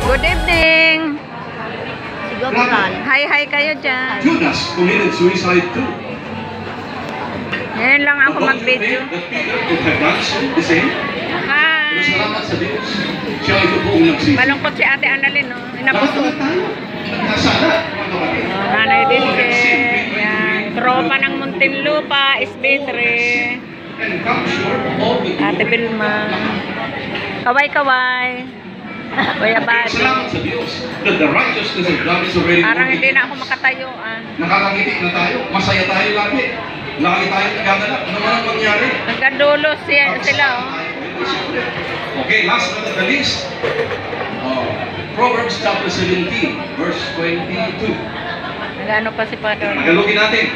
Good evening. Siguro Hi kayo dyan. Judas committed suicide too. Ngayon lang ako mag-video. That Peter could have done so, the same. Pero Hi. salamat sa Diyos. Siya ito poong nagsisi. Malungkot si Ate Annalyn, no? Inapuso. Lahat tayo. Nagkasala, mga kapatid. Nanay Dilce. Yan. Tropa ng Muntinlupa, SB3. And come short of the Ate glory of Vilma. God. Kaway-kaway. Kuya Badi. Salamat sa Diyos that the righteousness of God is already Parang hindi working. na ako makatayo. Nakakangiti na tayo. Masaya tayo lagi. Lagi tayo nagagalap. Ano man ang mangyari. Nagkadulo sila, oh. Okay, last but not the least. Proverbs chapter 17, verse 22. Nagano pa si Padre. Nagalugin natin.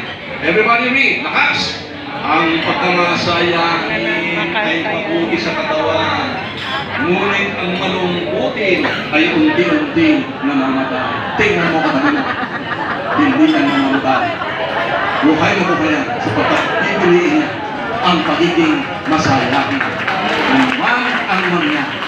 Everybody read. Lakas! Ang pagkamasaya ay mabuti sa katawan. Ngunit ang malungkutin ay unti-unting namamatay. Tingnan mo kanina. Hindi yan namamatay. Buhay mo ko kaya sapagkat pipiliin niya ang pagiging masaya. Naman ang mangyari.